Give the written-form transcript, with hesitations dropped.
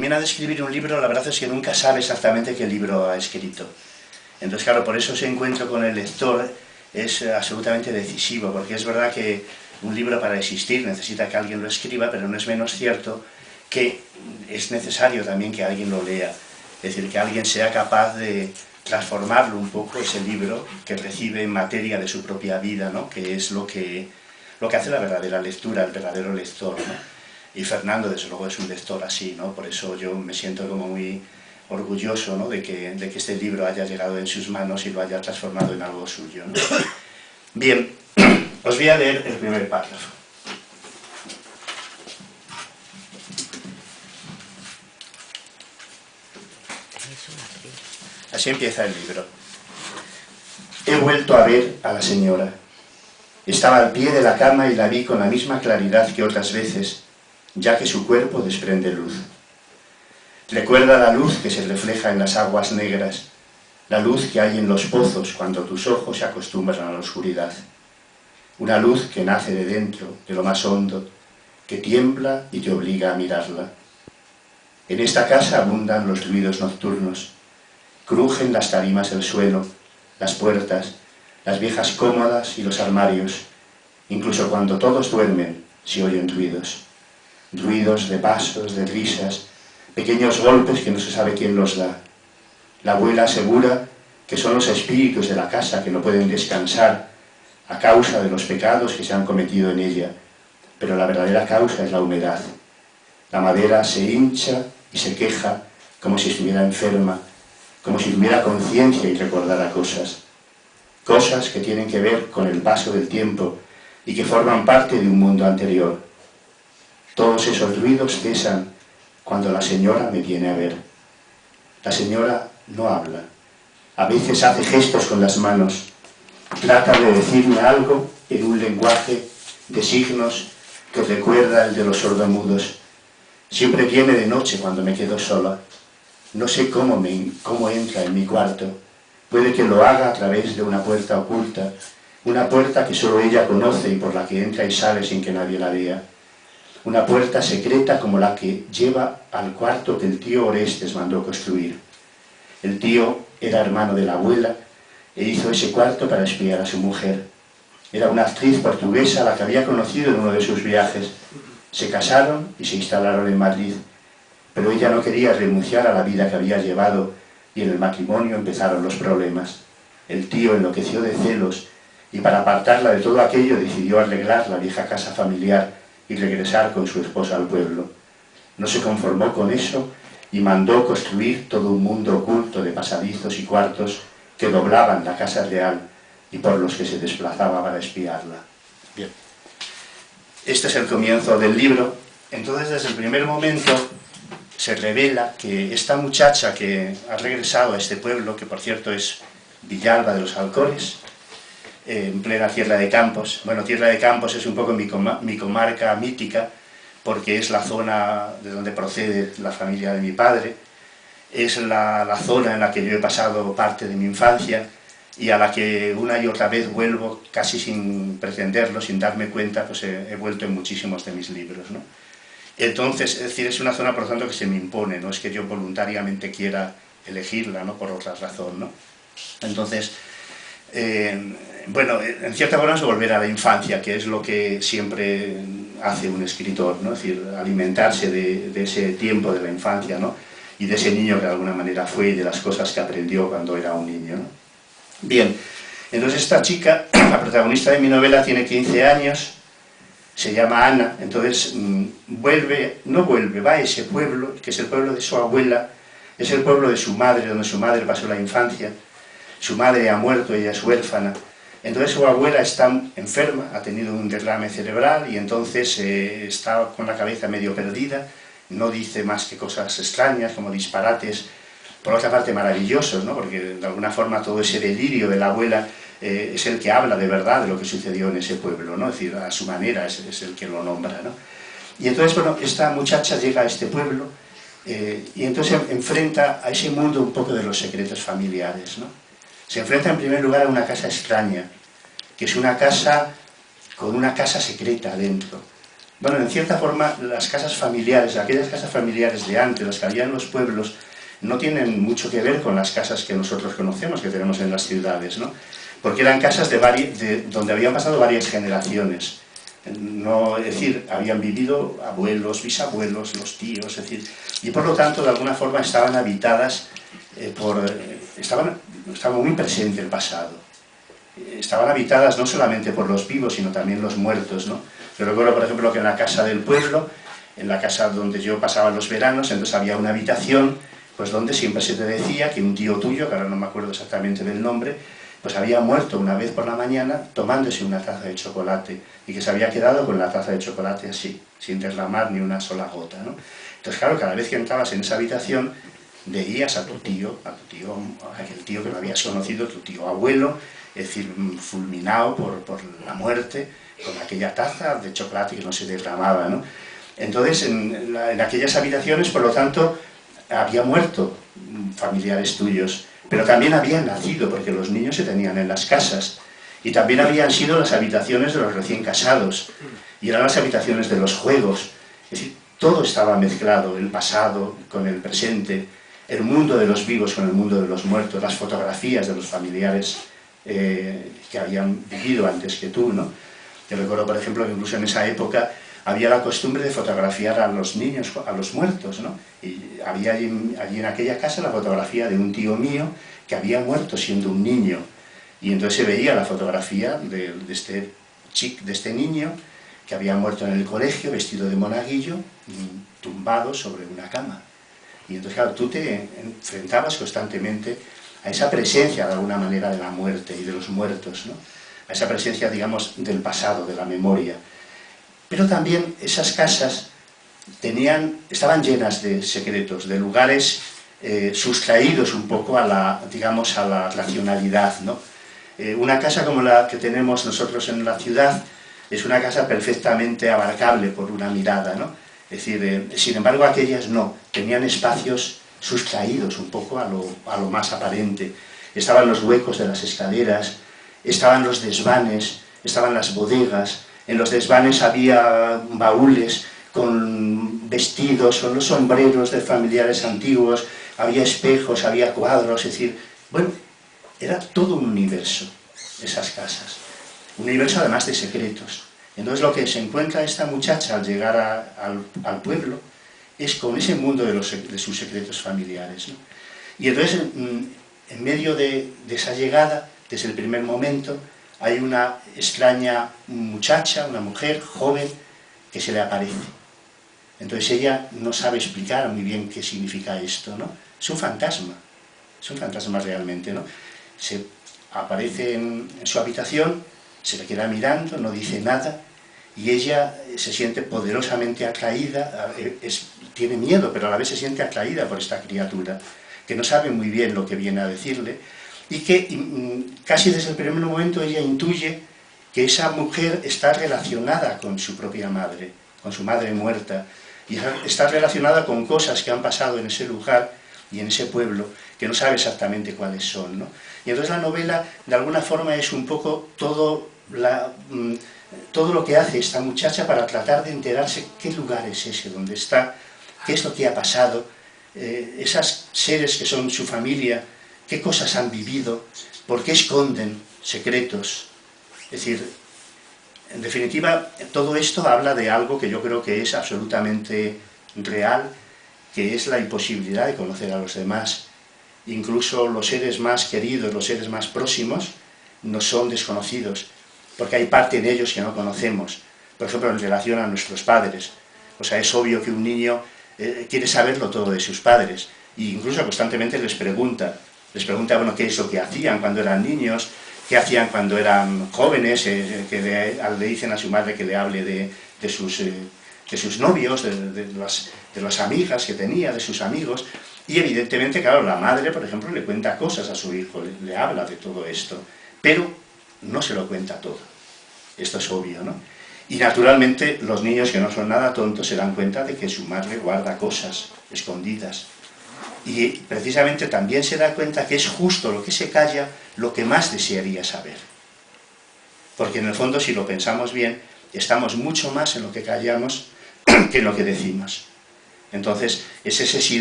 termina de escribir un libro, la verdad es que nunca sabe exactamente qué libro ha escrito. Entonces, claro, por eso ese encuentro con el lector es absolutamente decisivo, porque es verdad que un libro para existir necesita que alguien lo escriba, pero no es menos cierto que es necesario también que alguien lo lea. Es decir, que alguien sea capaz de transformarlo un poco, ese libro que recibe en materia de su propia vida, ¿no? Que es lo que hace la verdadera lectura, el verdadero lector, ¿no? Y Fernando, desde luego, es un lector así, ¿no? Por eso yo me siento como muy orgulloso, ¿no? de que este libro haya llegado en sus manos y lo haya transformado en algo suyo, ¿no? Bien, os voy a leer el primer párrafo. Así empieza el libro. He vuelto a ver a la señora. Estaba al pie de la cama y la vi con la misma claridad que otras veces, ya que su cuerpo desprende luz. Recuerda la luz que se refleja en las aguas negras, la luz que hay en los pozos cuando tus ojos se acostumbran a la oscuridad. Una luz que nace de dentro, de lo más hondo, que tiembla y te obliga a mirarla. En esta casa abundan los ruidos nocturnos. Crujen las tarimas del suelo, las puertas, las viejas cómodas y los armarios. Incluso cuando todos duermen, se oyen ruidos. Ruidos de pasos, de risas, pequeños golpes que no se sabe quién los da. La abuela asegura que son los espíritus de la casa que no pueden descansar a causa de los pecados que se han cometido en ella, pero la verdadera causa es la humedad. La madera se hincha y se queja como si estuviera enferma, como si tuviera conciencia y recordara cosas. Cosas que tienen que ver con el paso del tiempo y que forman parte de un mundo anterior. Todos esos ruidos cesan cuando la señora me viene a ver. La señora no habla. A veces hace gestos con las manos. Trata de decirme algo en un lenguaje de signos que recuerda el de los sordomudos. Siempre viene de noche cuando me quedo sola. No sé cómo entra en mi cuarto. Puede que lo haga a través de una puerta oculta, una puerta que solo ella conoce y por la que entra y sale sin que nadie la vea. Una puerta secreta como la que lleva al cuarto que el tío Orestes mandó construir. El tío era hermano de la abuela e hizo ese cuarto para espiar a su mujer. Era una actriz portuguesa a la que había conocido en uno de sus viajes. Se casaron y se instalaron en Madrid, pero ella no quería renunciar a la vida que había llevado y en el matrimonio empezaron los problemas. El tío enloqueció de celos y para apartarla de todo aquello decidió arreglar la vieja casa familiar y regresar con su esposa al pueblo. No se conformó con eso y mandó construir todo un mundo oculto de pasadizos y cuartos que doblaban la casa real y por los que se desplazaba para espiarla. Bien. Este es el comienzo del libro. Entonces, desde el primer momento se revela que esta muchacha que ha regresado a este pueblo, que por cierto es Villalba de los Alcores, en plena Tierra de Campos. Bueno, Tierra de Campos es un poco mi comarca mítica, porque es la zona de donde procede la familia de mi padre, es la zona en la que yo he pasado parte de mi infancia y a la que una y otra vez vuelvo casi sin pretenderlo, sin darme cuenta, pues he vuelto en muchísimos de mis libros, ¿no? Entonces, es decir, es una zona, por lo tanto, que se me impone, no es que yo voluntariamente quiera elegirla, ¿no? Por otra razón, ¿no? Entonces, bueno, en cierta forma es volver a la infancia, que es lo que siempre hace un escritor, ¿no? Es decir, alimentarse de ese tiempo de la infancia, ¿no? Y de ese niño que de alguna manera fue y de las cosas que aprendió cuando era un niño, ¿no? Bien, entonces esta chica, la protagonista de mi novela, tiene 15 años, se llama Ana, entonces va a ese pueblo, que es el pueblo de su abuela, es el pueblo de su madre, donde su madre pasó la infancia. Su madre ha muerto, ella es huérfana. Entonces su abuela está enferma, ha tenido un derrame cerebral y entonces está con la cabeza medio perdida, no dice más que cosas extrañas, como disparates, por otra parte maravillosos, ¿no? Porque de alguna forma todo ese delirio de la abuela es el que habla de verdad de lo que sucedió en ese pueblo, ¿no? Es decir, a su manera es el que lo nombra, ¿no? Y entonces, bueno, esta muchacha llega a este pueblo y entonces enfrenta a ese mundo un poco de los secretos familiares, ¿no? Se enfrenta en primer lugar a una casa extraña, que es una casa con una casa secreta dentro. Bueno, en cierta forma, las casas familiares, aquellas casas familiares de antes, las que había en los pueblos, no tienen mucho que ver con las casas que nosotros conocemos, que tenemos en las ciudades, ¿no? Porque eran casas donde habían pasado varias generaciones. No, es decir, habían vivido abuelos, bisabuelos, los tíos, es decir, y por lo tanto, de alguna forma, estaban habitadas estaba muy presente el pasado. Estaban habitadas no solamente por los vivos, sino también los muertos, ¿no? Yo recuerdo, por ejemplo, que en la casa del pueblo, en la casa donde yo pasaba los veranos, entonces había una habitación, pues donde siempre se te decía que un tío tuyo, que ahora no me acuerdo exactamente del nombre, pues había muerto una vez por la mañana tomándose una taza de chocolate, y que se había quedado con la taza de chocolate así, sin derramar ni una sola gota, ¿no? Entonces, claro, cada vez que entrabas en esa habitación, veías a tu tío, aquel tío que no habías conocido, tu tío abuelo, es decir, fulminado por la muerte, con aquella taza de chocolate que no se derramaba, ¿no? Entonces, en aquellas habitaciones, por lo tanto, había muerto familiares tuyos, pero también habían nacido, porque los niños se tenían en las casas, y también habían sido las habitaciones de los recién casados, y eran las habitaciones de los juegos, es decir, todo estaba mezclado, el pasado con el presente, el mundo de los vivos con el mundo de los muertos, las fotografías de los familiares que habían vivido antes que tú, ¿no? Yo recuerdo, por ejemplo, que incluso en esa época había la costumbre de fotografiar a los niños, a los muertos, ¿no? Y había allí en aquella casa la fotografía de un tío mío que había muerto siendo un niño. Y entonces se veía la fotografía de este niño que había muerto en el colegio, vestido de monaguillo, tumbado sobre una cama. Y entonces, claro, tú te enfrentabas constantemente a esa presencia, de alguna manera, de la muerte y de los muertos, ¿no? A esa presencia, digamos, del pasado, de la memoria. Pero también esas casas estaban llenas de secretos, de lugares sustraídos un poco a la, digamos, a la racionalidad, ¿no? Una casa como la que tenemos nosotros en la ciudad es una casa perfectamente abarcable por una mirada, ¿no? Es decir, sin embargo, aquellas no, tenían espacios sustraídos un poco a lo más aparente. Estaban los huecos de las escaleras, estaban los desvanes, estaban las bodegas, en los desvanes había baúles con vestidos, con los sombreros de familiares antiguos, había espejos, había cuadros, es decir, bueno, era todo un universo, esas casas. Un universo además de secretos. Entonces lo que se encuentra esta muchacha al llegar al pueblo es con ese mundo de sus secretos familiares, ¿no? Y entonces, en medio de esa llegada, desde el primer momento, hay una extraña muchacha, una mujer joven, que se le aparece. Entonces ella no sabe explicar muy bien qué significa esto, ¿no? Es un fantasma realmente, ¿no? Se aparece en su habitación, se le queda mirando, no dice nada, y ella se siente poderosamente atraída, tiene miedo, pero a la vez se siente atraída por esta criatura, que no sabe muy bien lo que viene a decirle, y que casi desde el primer momento ella intuye que esa mujer está relacionada con su propia madre, con su madre muerta, y está relacionada con cosas que han pasado en ese lugar y en ese pueblo, que no sabe exactamente cuáles son, ¿no? Y entonces la novela, de alguna forma, es un poco todo lo que hace esta muchacha para tratar de enterarse qué lugar es ese, dónde está, qué es lo que ha pasado, esas seres que son su familia, qué cosas han vivido, por qué esconden secretos. Es decir, en definitiva, todo esto habla de algo que yo creo que es absolutamente real, que es la imposibilidad de conocer a los demás. Incluso los seres más queridos, los seres más próximos, nos son desconocidos, porque hay parte de ellos que no conocemos. Por ejemplo, en relación a nuestros padres. O sea, es obvio que un niño quiere saberlo todo de sus padres, e incluso constantemente les pregunta, bueno, qué es lo que hacían cuando eran niños, qué hacían cuando eran jóvenes, que le dicen a su madre que le hable de sus novios, de las amigas que tenía, de sus amigos. Y evidentemente, claro, la madre, por ejemplo, le cuenta cosas a su hijo, le habla de todo esto, pero no se lo cuenta todo. Esto es obvio, ¿no? Y naturalmente los niños que no son nada tontos se dan cuenta de que su madre guarda cosas escondidas. Y precisamente también se da cuenta que es justo lo que se calla lo que más desearía saber. Porque en el fondo, si lo pensamos bien, estamos mucho más en lo que callamos que en lo que decimos. Entonces, es ese silencio